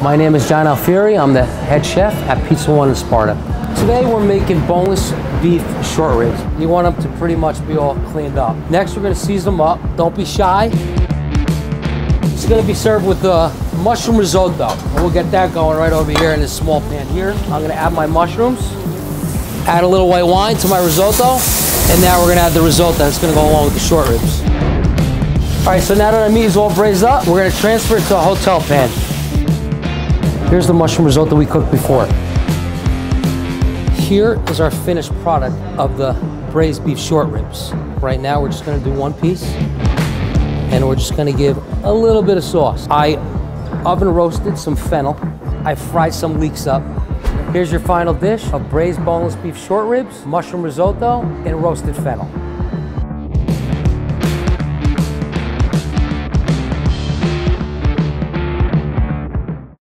My name is John Alfieri. I'm the head chef at Pizza One in Sparta. Today we're making boneless beef short ribs. You want them to pretty much be all cleaned up. Next we're going to season them up. Don't be shy. It's going to be served with the mushroom risotto. And we'll get that going right over here in this small pan here. I'm going to add my mushrooms, add a little white wine to my risotto, and now we're going to add the risotto that's going to go along with the short ribs. All right, so now that our meat is all braised up, we're going to transfer it to a hotel pan. Here's the mushroom risotto we cooked before. Here is our finished product of the braised beef short ribs. Right now, we're just going to do one piece, and we're just going to give a little bit of sauce. I oven roasted some fennel. I fried some leeks up. Here's your final dish of braised boneless beef short ribs, mushroom risotto, and roasted fennel.